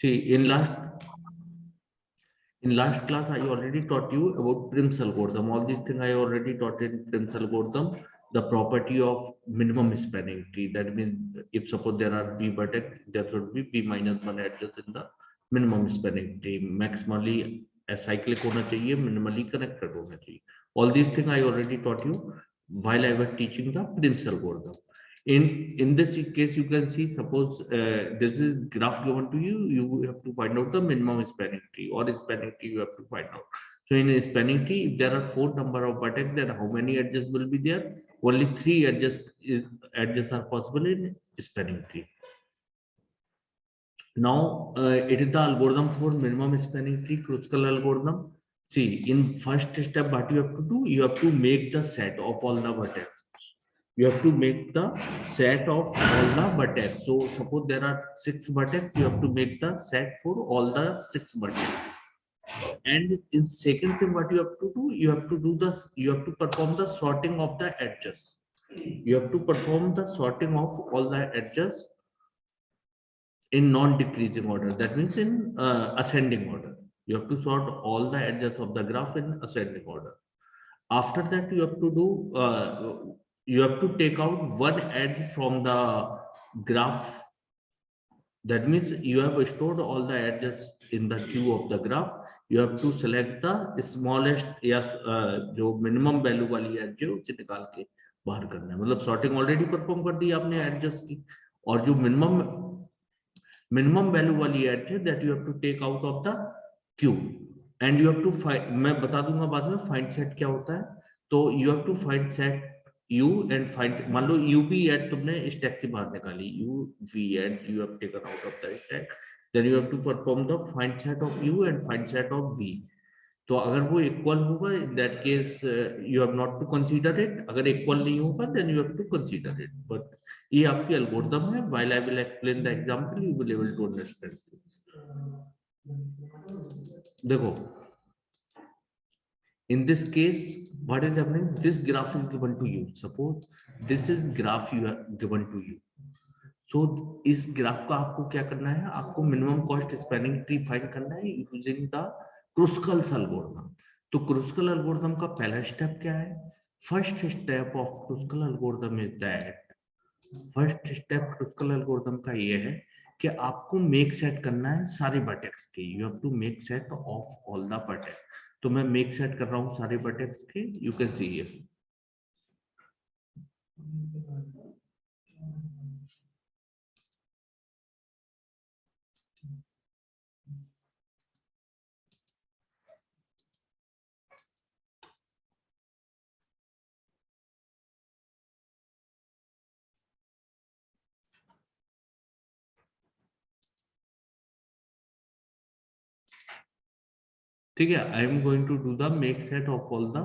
See, in last class, I already taught you about Prim's algorithm. All these things I already taught in Prim's algorithm. The property of minimum spanning tree. That means if suppose there are b vertex, there should be b minus one edges in the minimum spanning tree. Maximally acyclic होना चाहिए, minimally connected होना चाहिए. All these things I already taught you while I was teaching the Prim's algorithm. In this case, you can see, suppose this is graph given to you, you have to find out the minimum spanning tree, or spanning tree you have to find out. So in a spanning tree, if there are 4 number of vertex, then how many edges will be there? Only 3 edges are possible in spanning tree. Now it is the algorithm for minimum spanning tree, Kruskal algorithm. See, in first step, what you have to do, you have to make the set of all the vertex. You have to make the set of all the vertex. So suppose there are 6 vertex, you have to make the set for all the 6 vertex. And in second thing, what you have to do, you have to perform the sorting of the edges. You have to perform the sorting of all the edges in non-decreasing order. That means in ascending order. You have to sort all the edges of the graph in ascending order. After that, you have to take out one edge from the graph. That means you have stored all the edges in the queue of the graph. You have to select the smallest या जो minimum value वाली edge है उसे निकाल के बाहर करना है. मतलब sorting already perform कर दी आपने edges की, और जो minimum value वाली edge है that you have to take out of the queue. And you have to find, मैं बता दूंगा बाद में find set क्या होता है. तो you have to find set u and find, मान लो u v एड तुमने स्टैक से बाहर निकाली, u v edge you have taken out of the stack, then you have to perform the find set of u and find set of v. तो अगर वो equal होगा, in that case you have not to consider it. अगर equal नहीं होगा, then you have to consider it. But ये आपकी algorithm है. While I will explain the example, you will able to understand. देखो, in this case, what is happening? This graph is given to you. Suppose this is graph you are given to you. So इस graph का आपको क्या करना है? आपको minimum cost spanning tree find करना है यूजिंग द क्रुस्कल्स एल्गोरिथम. तो क्रुस्कल एल्गोरिथम का पहला स्टेप क्या है? First step of Kruskal algorithm is that, first step Kruskal algorithm का ये है कि आपको मेक सेट करना है सारे वर्टेक्स के. You have to make set of all the vertex. तो मैं मेक सेट कर रहा हूँ सारे वर्टेक्स के. You can see here. ठीक है, I am going to do the make set of all the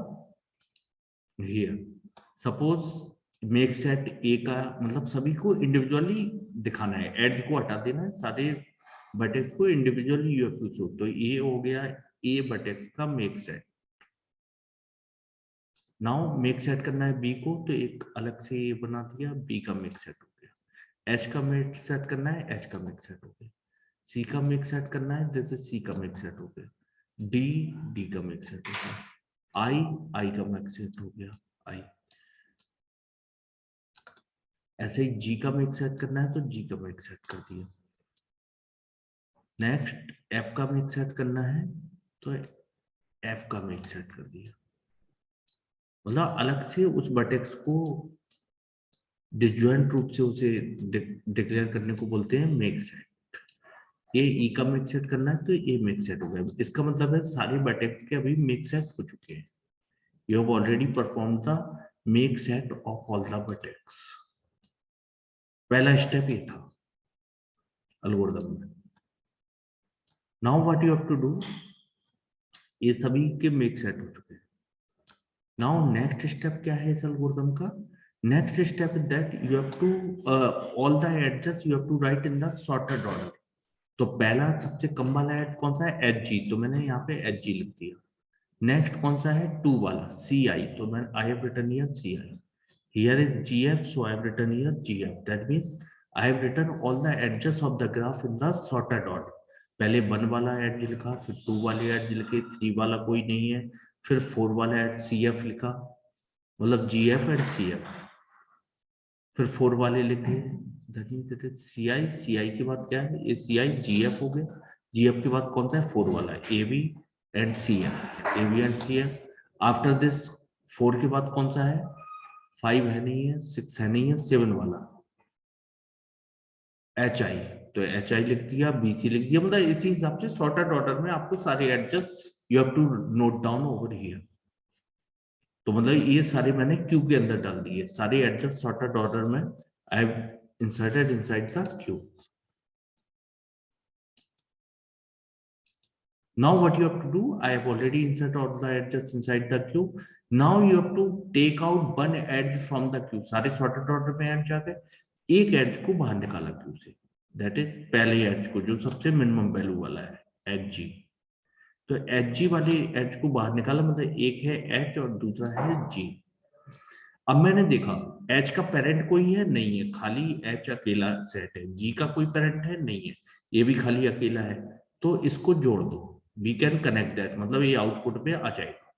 here. Suppose make set A का मतलब सभी को इंडिविजुअली दिखाना है, एड्स को हटा देना है, सारे वर्टेक्स को individually you have to show. तो ये हो गया ए वर्टेक्स का make set. Now make set करना है बी को, तो एक अलग से ये बना दिया, बी का मेक सेट हो गया. एच का मेक सेट करना है, एच का मेक सेट हो गया. सी का मेक सेट करना है, जैसे सी का मेक सेट हो गया. डी, डी का मेक सेट हो गया. आई, आई का मेक सेट हो गया. आई. ऐसे ही जी का मेक सेट करना है, तो जी का मेक सेट कर दिया. नेक्स्ट एफ का मेक सेट करना है, तो एफ का मेक सेट कर दिया. मतलब अलग से उस वर्टेक्स को डिसजॉइंट रूप से उसे डिक्लेयर करने को बोलते हैं मेक सेट. ये ई का मेक सेट करना है, तो ये मेक सेट हो गया. इसका मतलब है सारे वर्टेक्स के अभी मेक सेट हो चुके हैं. You have already perform the make set of all the vertex. पहला स्टेप ये था एल्गोरिथम में. Now what you have to do, ये सभी के मेक सेट हो चुके हैं. नाउ नेक्स्ट स्टेप क्या है इस एल्गोरिथम का? Next step is that you have to all the address you have to write in the sorted order. तो पहला सबसे कम वाला एड कौन सा है? H G. तो मैंने यहाँ पे एच जी लिख दिया. नेक्स्ट कौन सा है? 2 वाला सी आई. तो मैं I have written here C I. Here is GF, so I have written here GF. That means I have written all the edges of the graph in the sorted order. पहले 1 वाला as लिखा, फिर 2 वाले as लिखे, 3 वाला कोई नहीं है, फिर 4 वाला एज CF लिखा, मतलब GF एंड CF, फिर 4 वाले लिखे, that means it is CI के बाद क्या है, ये CI GF हो गया, GF के बाद कौन सा है 4 वाला, AB and CF। After this 4 के बाद कौन सा है, 5 है नहीं है, 6 है नहीं है, 7 वाला HI, तो HI लिख दिया, BC लिख दिया, मतलब इसी हिसाब से सॉर्टेड ऑर्डर में आपको सारे adjust you have to note down over here. तो मतलब ये सारे मैंने क्यू के अंदर डाल दिए, सारे एडजस्ट सॉर्टेड ऑर्डर में I have inserted inside the Q. Now what you have to do, I have already inserted all the edges inside the queue. Now you have to take out one edge from the queue. सारे sorted order में edge आ गए, एक edge को बाहर निकाला queue से, that is पहले edge को जो सबसे minimum value वाला है HG। तो HG वाले edge को बाहर निकाला, मतलब एक है H और दूसरा है G। अब मैंने देखा H का पेरेंट कोई है नहीं है, खाली H अकेला सेट है, G का कोई पेरेंट है नहीं है, ये भी खाली अकेला है, तो इसको जोड़ दो, वी कैन कनेक्ट दैट, मतलब ये आउटपुट में आ जाएगा।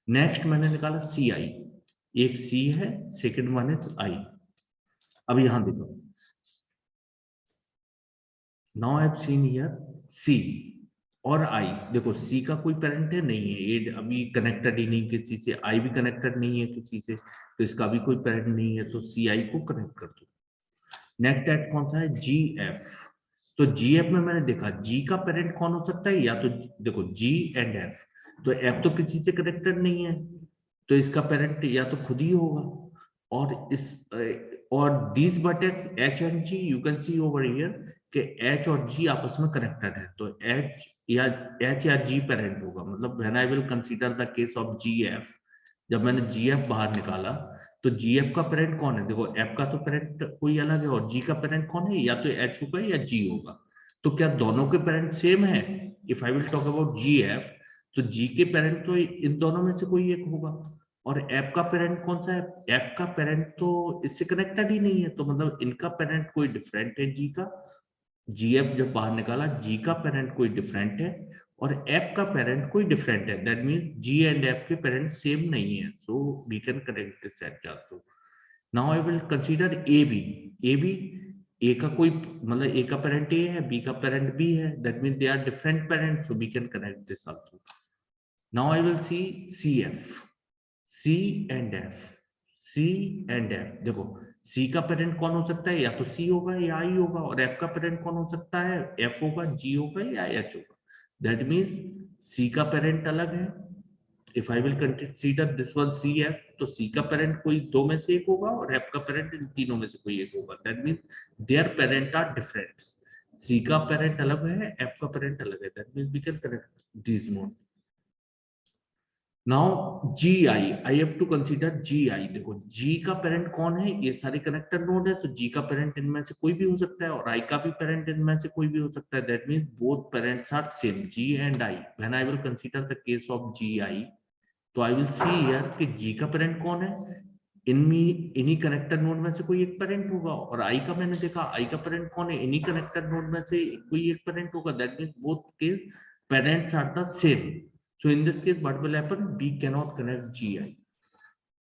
नेक्स्ट मैंने निकाला CI, एक C है, सेकंड वन इज I। अब यहां देखो, now I have seen here C और I, देखो C का कोई पेरेंट है नहीं है, ये अभी कनेक्टेड ही नहीं किसी से, I भी कनेक्टेड नहीं है किसी से, तो इसका भी कोई पेरेंट नहीं है, तो CI को कनेक्ट कर दो। नेक्स्ट एट कौन सा है, GF। तो GF में मैंने देखा G का पेरेंट कौन हो सकता है, या तो देखो G एंड F, तो F तो किसी से कनेक्टेड नहीं है, तो इसका पेरेंट या तो खुद ही होगा, और इस और this vertex H and G you can see over here कि H और G आपस में कनेक्टेड है, तो H या G पेरेंट होगा, मतलब when I will consider the case of GF, जब मैंने GF बाहर निकाला तो GF का पेरेंट कौन है, देखो F का तो पेरेंट कोई अलग है, और G का पेरेंट कौन है, या तो H होगा या G होगा, तो क्या दोनों के पेरेंट सेम है, if I will talk about GF, तो G के पेरेंट तो इन दोनों में से कोई एक होगा, और F का पेरेंट कौन सा है, F का पेरेंट तो इससे कनेक्टेड ही नहीं है, तो मतलब इनका पेरेंट कोई डिफरेंट है G का, GF जब बाहर निकाला G का पेरेंट कोई डिफरेंट है, और F का पेरेंट कोई डिफरेंट है, that means G and F के पेरेंट सेम नहीं है, so we can correct this set also. Now I will consider AB A का कोई, मतलब A का पेरेंट A है, B का पेरेंट B है, that means they are different parents, so we can connect this also. Now I will see CF, C and F, C and F, देखो C का पेरेंट कौन हो सकता है, या तो C होगा या I होगा, और F का पेरेंट कौन हो सकता है, F होगा, G होगा या H होगा, दैट मींस C का पेरेंट अलग है, if I will consider this one CF, तो C का पेरेंट कोई दो में से एक होगा, और F का पेरेंट इन तीनों में से कोई एक होगा, that means their parent are different, C का पेरेंट अलग है, F का पेरेंट अलग है, that means we can connect this node. Now GI, I have to consider GI, देखो G का पेरेंट कौन है, ये सारे कनेक्टेड नोड है, तो G का पेरेंट इनमें से कोई भी हो सकता है, और I का भी पेरेंट इनमें से कोई भी हो सकता है, that means both parents are same, G and I। When I will consider the case of GI, तो आई विल सी हियर कि G का पेरेंट कौन है, इन्हीं कनेक्टेड नोड में से कोई एक पेरेंट होगा, और I का मैंने देखा I का पेरेंट कौन है, इन्हीं कनेक्टेड नोड में से कोई एक पेरेंट होगा, that means both case parents are the same. So in this case, what will happen? We cannot connect GI.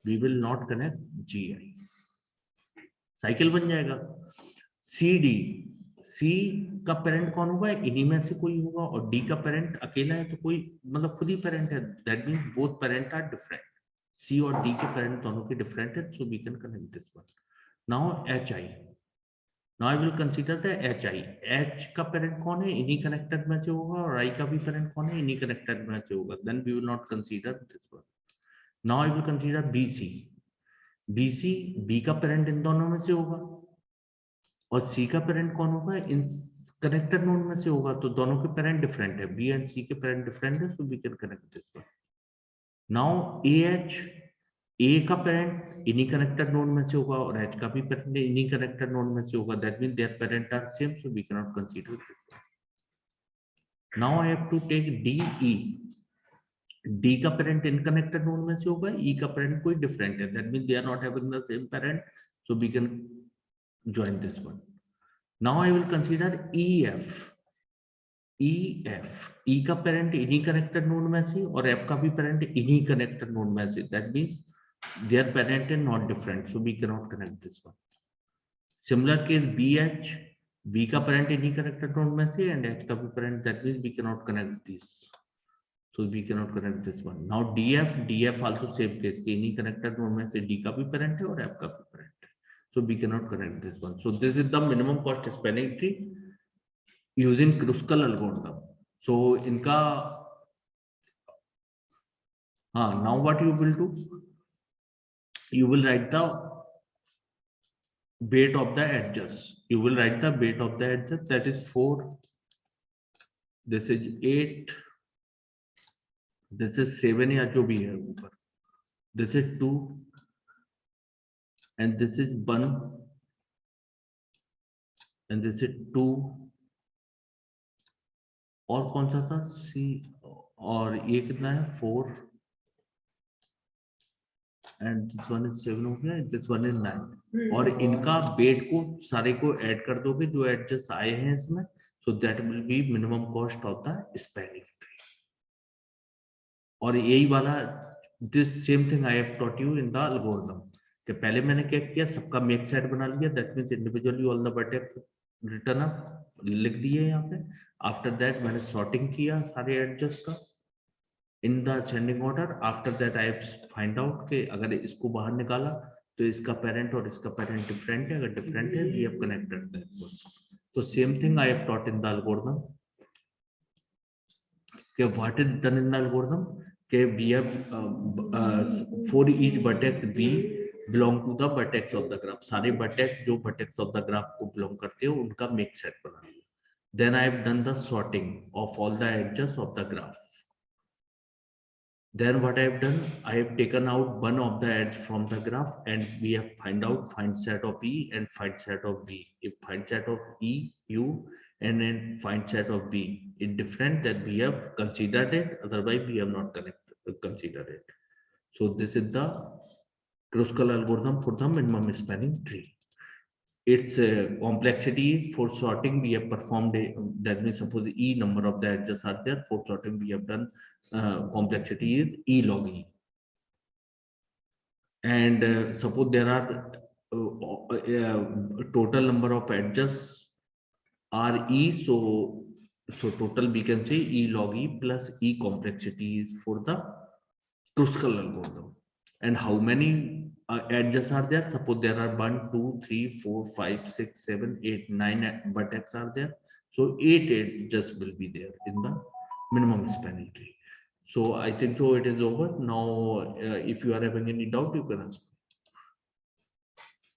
We will not connect GI. Cycle बन जाएगा। CD, C का पेरेंट कौन होगा, इन्हीं में से कोई होगा, और D का पेरेंट अकेला है, तो कोई मतलब खुद ही पेरेंट है, that means both parent are different, C और D के पेरेंट दोनों के डिफरेंट है, so we can connect this one. Now HI. Now I will consider the HI. H का पेरेंट कौन है, इन्हीं कनेक्टेड में से होगा, और I का भी पेरेंट कौन है, इन्हीं कनेक्टेड में से होगा, then we will not consider this one. Now I will consider BC. BC, B का पेरेंट इन दोनों में से होगा, और C का पेरेंट कौन होगा, इन कनेक्टेड नोड में से होगा, तो दोनों के पेरेंट डिफरेंट है, B एंड C के पेरेंट डिफरेंट है, so we can connect this one. Now AH, A का पेरेंट इन्हीं कनेक्टेड नोड में से होगा, और H का भी पेरेंट इन्हीं कनेक्टेड नोड में से होगा, that means their parent are same, so we cannot consider this one. Now I have to take DE. D का पेरेंट इन कनेक्टेड नोड में से होगा, E का पेरेंट कोई डिफरेंट है, that means they are not having the same parent, so we can join this one. Now I will consider EF. E F, E का parent इन्हीं connected node में से और एफ का भी पेरेंट इन्हीं कनेक्टेड नोड में से, that means their parent is not different, so we cannot connect this one. Similar case BH, B का parent इन्हीं connected node में से and H का भी parent, that means we cannot connect this, so we cannot connect this one. Now DF, DF also same case कि इन्हीं connected node में से D का भी parent है और F का भी parent है, so we cannot connect this one. So this is the minimum cost spanning tree using Kruskal algorithm. So इनका हाँ, now what you will do, you will write the weight of the edges. You will write the weight of the edges, that is 4, this is 8, this is 7 या जो भी है ऊपर, this is 2 and this is 1 and this is 2 और कौन सा था C और ये कितना है 4 and this one is 7 हो गया, this one is 9 और इनका weight को सारे को ऐड कर दोगे जो एडजस्ट आए हैं इसमें, so that will be minimum cost of the spanning tree. और यही वाला this same thing I have taught you in the algorithm कि पहले मैंने क्या किया, सबका मेक सेट बना लिया, that means individually all the vertex written up लिख दिए यहाँ पे. After that मैंने sorting किया सारे एडजस्ट का in the ascending order. After that I have find out कि अगर इसको बाहर निकाला तो इसका parent और इसका parent different है, अगर different है we have connected that one. So same thing I have taught in the algorithm कि what is done in the algorithm कि we have for each vertex v belong to the vertex of the graph. सारे vertex जो vertex of the graph को belong करते हो उनका make set बना लिया. Then I have done the sorting of all the edges of the graph. Then what I have done, I have taken out one of the edge from the graph and we have find set of E and find set of V. If find set of E, U and then find set of V is different, that we have considered it, otherwise we have not considered it. So this is the Kruskal algorithm for the minimum spanning tree. Its complexity is for sorting we have performed that means suppose E number of the edges are there, for sorting we have done complexity is E log E. And suppose there are total number of edges are E, so total we can say E log E plus E complexity is for the Kruskal algorithm. And how many edges are there? Suppose there are 1, 2, 3, 4, 5, 6, 7, 8, 9 vertex are there. So 8 edges will be there in the minimum spanning tree. So I think so it is over. Now, if you are having any doubt, you can ask.